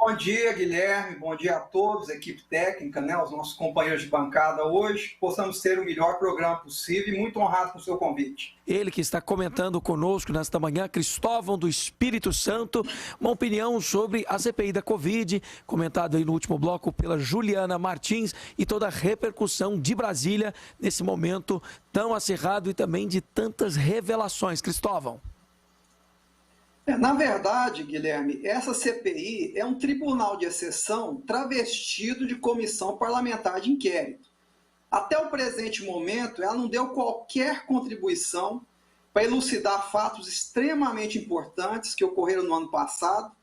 Bom dia, Guilherme. Bom dia a todos, equipe técnica, né, os nossos companheiros de bancada hoje. Possamos ter o melhor programa possível e muito honrado com o seu convite. Ele que está comentando conosco nesta manhã, Cristóvão do Espírito Santo, uma opinião sobre a CPI da Covid, comentado aí no último bloco pela Juliana Martins e toda a repercussão de Brasília nesse momento tão acirrado e também de tantas revelações. Cristóvão. Na verdade, Guilherme, essa CPI é um tribunal de exceção travestido de comissão parlamentar de inquérito. Até o presente momento, ela não deu qualquer contribuição para elucidar fatos extremamente importantes que ocorreram no ano passado,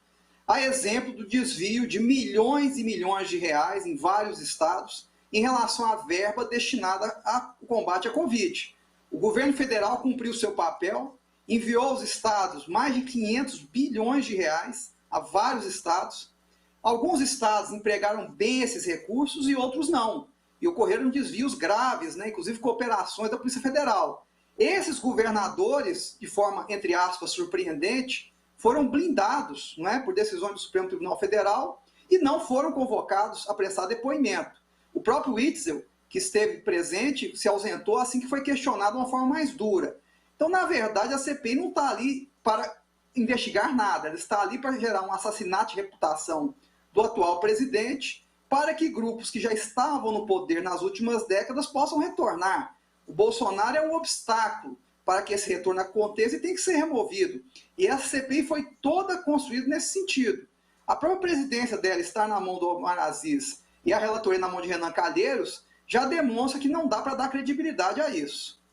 a exemplo do desvio de milhões e milhões de reais em vários estados em relação à verba destinada ao combate à Covid. O governo federal cumpriu seu papel, enviou aos estados mais de 500 bilhões de reais a vários estados. Alguns estados empregaram bem esses recursos e outros não. E ocorreram desvios graves, né, inclusive cooperações da Polícia Federal. Esses governadores, de forma, entre aspas, surpreendente, foram blindados, não é, por decisões do Supremo Tribunal Federal e não foram convocados a prestar depoimento. O próprio Witzel, que esteve presente, se ausentou assim que foi questionado de uma forma mais dura. Então, na verdade, a CPI não está ali para investigar nada, ela está ali para gerar um assassinato de reputação do atual presidente, para que grupos que já estavam no poder nas últimas décadas possam retornar. O Bolsonaro é um obstáculo para que esse retorno aconteça e tem que ser removido. E essa CPI foi toda construída nesse sentido. A própria presidência dela estar na mão do Omar Aziz e a relatoria na mão de Renan Calheiros já demonstra que não dá para dar credibilidade a isso.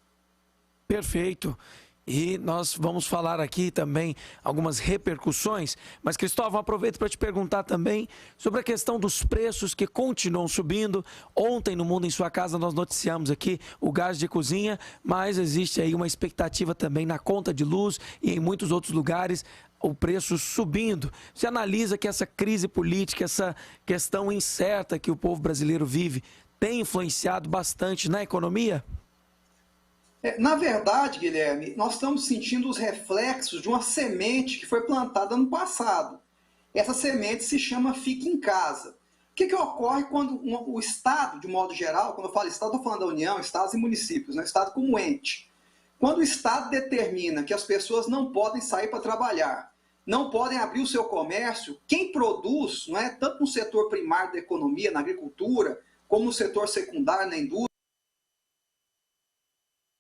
Perfeito. E nós vamos falar aqui também algumas repercussões, mas Cristóvão, aproveito para te perguntar também sobre a questão dos preços que continuam subindo. Ontem no Mundo em Sua Casa nós noticiamos aqui o gás de cozinha, mas existe aí uma expectativa também na conta de luz e em muitos outros lugares o preço subindo. Você analisa que essa crise política, essa questão incerta que o povo brasileiro vive, tem influenciado bastante na economia? Na verdade, Guilherme, nós estamos sentindo os reflexos de uma semente que foi plantada no passado. Essa semente se chama Fique em Casa. O que ocorre quando o Estado, de modo geral, quando eu falo Estado, estou falando da União, Estados e municípios, né? Estado como ente. Quando o Estado determina que as pessoas não podem sair para trabalhar, não podem abrir o seu comércio, quem produz, não é, tanto no setor primário da economia, na agricultura, como no setor secundário, na indústria,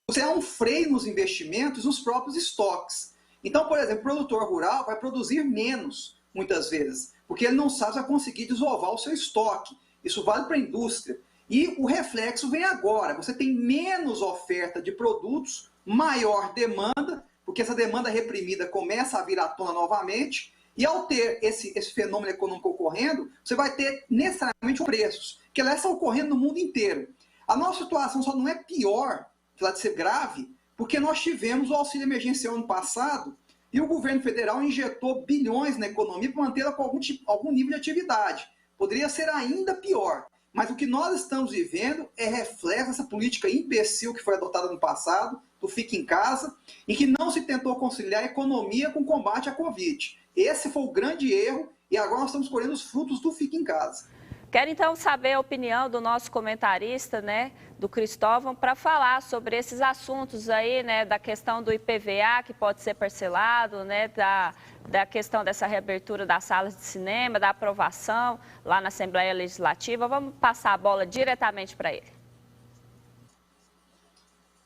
você há um freio nos investimentos, nos próprios estoques. Então, por exemplo, o produtor rural vai produzir menos, muitas vezes, porque ele não sabe se vai conseguir desovar o seu estoque. Isso vale para a indústria. E o reflexo vem agora. Você tem menos oferta de produtos, maior demanda, porque essa demanda reprimida começa a vir à tona novamente, e ao ter esse fenômeno econômico ocorrendo, você vai ter necessariamente preços, que elas estão ocorrendo no mundo inteiro. A nossa situação só não é pior, apesar de ser grave, porque nós tivemos o auxílio emergencial ano passado e o governo federal injetou bilhões na economia para mantê-la com algum nível de atividade. Poderia ser ainda pior, mas o que nós estamos vivendo é reflexo dessa política imbecil que foi adotada no passado, do Fique em Casa, e que não se tentou conciliar a economia com o combate à Covid. Esse foi o grande erro e agora nós estamos colhendo os frutos do Fique em Casa. Quero então saber a opinião do nosso comentarista, né, do Cristóvão, para falar sobre esses assuntos aí, né, da questão do IPVA que pode ser parcelado, né, da questão dessa reabertura das salas de cinema, da aprovação lá na Assembleia Legislativa. Vamos passar a bola diretamente para ele.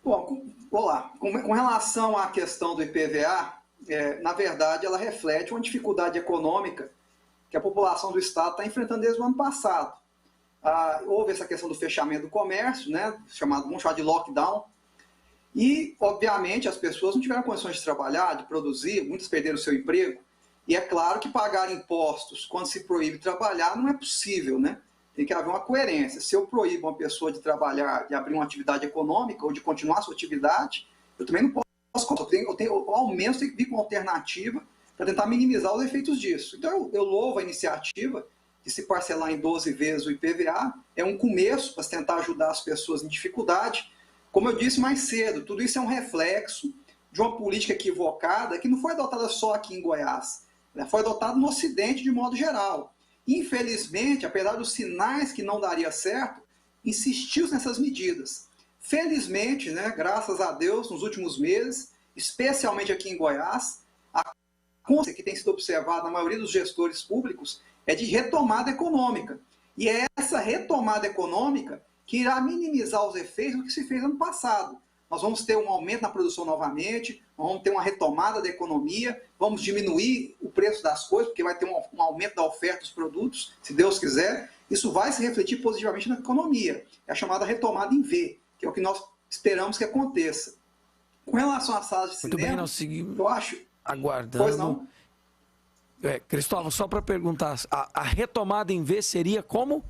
Bom, olá. Com relação à questão do IPVA, na verdade ela reflete uma dificuldade econômica que a população do Estado está enfrentando desde o ano passado. Houve essa questão do fechamento do comércio, né, vamos chamar de lockdown, e, obviamente, as pessoas não tiveram condições de trabalhar, de produzir, muitas perderam o seu emprego, e é claro que pagar impostos quando se proíbe trabalhar não é possível, né? Tem que haver uma coerência. Se eu proíbo uma pessoa de trabalhar, de abrir uma atividade econômica ou de continuar a sua atividade, eu também não posso, ao menos tem que vir com uma alternativa para tentar minimizar os efeitos disso. Então, eu louvo a iniciativa de se parcelar em 12 vezes o IPVA, é um começo para tentar ajudar as pessoas em dificuldade. Como eu disse mais cedo, tudo isso é um reflexo de uma política equivocada que não foi adotada só aqui em Goiás, né? Foi adotada no Ocidente de modo geral. infelizmente, apesar dos sinais que não daria certo, insistiu nessas medidas. Felizmente, né, graças a Deus, nos últimos meses, especialmente aqui em Goiás, a consequência que tem sido observada na maioria dos gestores públicos é de retomada econômica. E é essa retomada econômica que irá minimizar os efeitos do que se fez ano passado. Nós vamos ter um aumento na produção novamente, vamos ter uma retomada da economia, vamos diminuir o preço das coisas, porque vai ter um aumento da oferta dos produtos, se Deus quiser. Isso vai se refletir positivamente na economia. É a chamada retomada em V, que é o que nós esperamos que aconteça. Com relação às salas de cinema, muito bem, nós seguimos eu acho... aguardando. Pois não? Cristóvão, só para perguntar, a retomada em V seria como?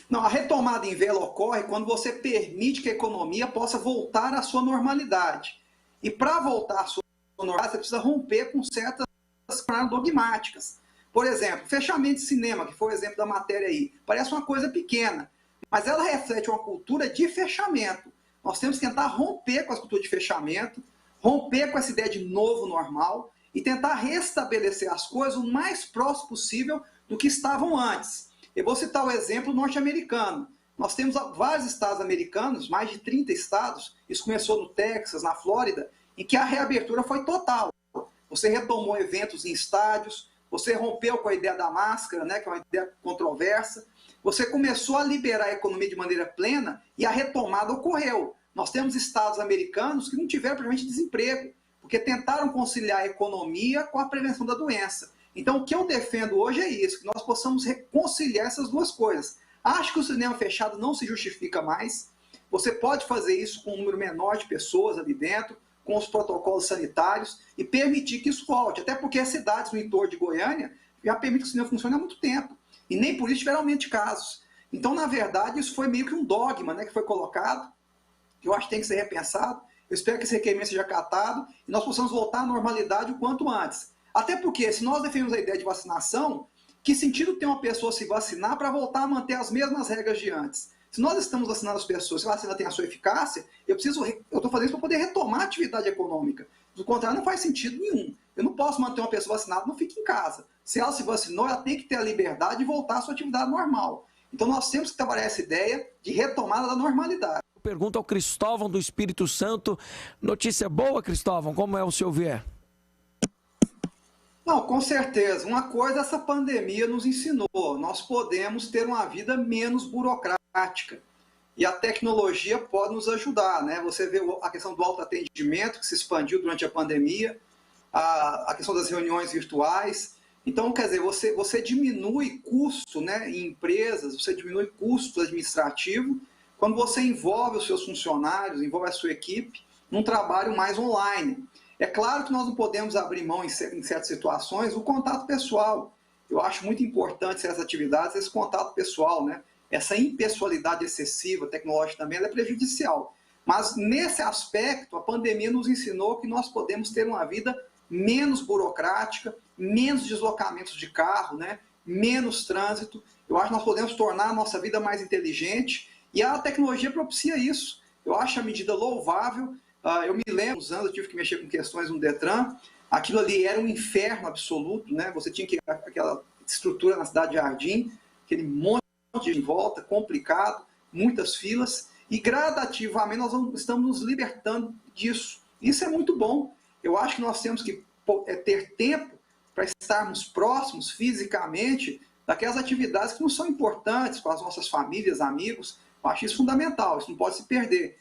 Não, a retomada em V ocorre quando você permite que a economia possa voltar à sua normalidade. E para voltar à sua normalidade, você precisa romper com certas dogmáticas. Por exemplo, fechamento de cinema, que foi o exemplo da matéria aí, parece uma coisa pequena, mas ela reflete uma cultura de fechamento. Nós temos que tentar romper com essa cultura de fechamento, romper com essa ideia de novo normal e tentar restabelecer as coisas o mais próximo possível do que estavam antes. Eu vou citar o exemplo norte-americano. Nós temos vários estados americanos, mais de 30 estados, isso começou no Texas, na Flórida, em que a reabertura foi total. Você retomou eventos em estádios, você rompeu com a ideia da máscara, né, que é uma ideia controversa, você começou a liberar a economia de maneira plena e a retomada ocorreu. Nós temos estados americanos que não tiveram praticamente desemprego, porque tentaram conciliar a economia com a prevenção da doença. Então, o que eu defendo hoje é isso, que nós possamos reconciliar essas duas coisas. Acho que o cinema fechado não se justifica mais. Você pode fazer isso com um número menor de pessoas ali dentro, com os protocolos sanitários, e permitir que isso volte. Até porque as cidades no entorno de Goiânia já permitem que o cinema funcione há muito tempo. E nem por isso tiveram aumento de casos. Então, na verdade, isso foi meio que um dogma, né, que foi colocado, que eu acho que tem que ser repensado. Eu espero que esse requerimento seja acatado e nós possamos voltar à normalidade o quanto antes. Até porque, se nós defendemos a ideia de vacinação, que sentido tem uma pessoa se vacinar para voltar a manter as mesmas regras de antes? Se nós estamos vacinando as pessoas, se a vacina tem a sua eficácia, eu estou fazendo isso para poder retomar a atividade econômica. Do contrário, não faz sentido nenhum. Eu não posso manter uma pessoa vacinada, não fique em casa. Se ela se vacinou, ela tem que ter a liberdade de voltar à sua atividade normal. Então nós temos que trabalhar essa ideia de retomada da normalidade. Pergunta ao Cristóvão do Espírito Santo. Notícia boa, Cristóvão, como é o seu viés? Não, com certeza. Uma coisa essa pandemia nos ensinou. Nós podemos ter uma vida menos burocrática. E a tecnologia pode nos ajudar, né? Você vê a questão do autoatendimento, que se expandiu durante a pandemia, a questão das reuniões virtuais. Então, quer dizer, você diminui custo, né, em empresas, você diminui custo administrativo quando você envolve os seus funcionários, envolve a sua equipe num trabalho mais online. É claro que nós não podemos abrir mão, em certas situações, do contato pessoal. Eu acho muito importante essas atividades, esse contato pessoal, né? Essa impessoalidade excessiva tecnológica também ela é prejudicial. Mas, nesse aspecto, a pandemia nos ensinou que nós podemos ter uma vida menos burocrática, menos deslocamentos de carro, né? Menos trânsito. Eu acho que nós podemos tornar a nossa vida mais inteligente e a tecnologia propicia isso. Eu acho a medida louvável. Eu me lembro, uns anos, eu tive que mexer com questões no Detran, aquilo ali era um inferno absoluto, né? Você tinha que aquela estrutura na cidade de Jardim, aquele monte de volta, complicado, muitas filas, e gradativamente nós estamos nos libertando disso. Isso é muito bom. Eu acho que nós temos que ter tempo para estarmos próximos fisicamente daquelas atividades que não são importantes com as nossas famílias, amigos. Eu acho isso fundamental, isso não pode se perder.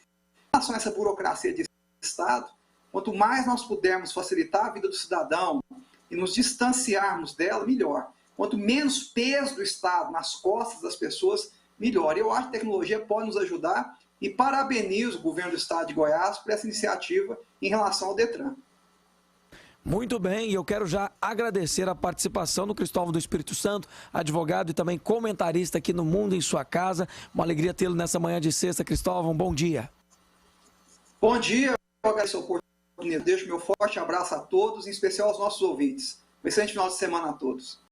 Em relação a essa burocracia de Estado, quanto mais nós pudermos facilitar a vida do cidadão e nos distanciarmos dela, melhor. Quanto menos peso do Estado nas costas das pessoas, melhor. Eu acho que a tecnologia pode nos ajudar e parabenizo o governo do Estado de Goiás por essa iniciativa em relação ao Detran. Muito bem, e eu quero já agradecer a participação do Cristóvão do Espírito Santo, advogado e também comentarista aqui no Mundo em Sua Casa. Uma alegria tê-lo nessa manhã de sexta, Cristóvão. Bom dia. Bom dia, eu agradeço a oportunidade. Deixo meu forte abraço a todos, em especial aos nossos ouvintes. Um excelente final de semana a todos.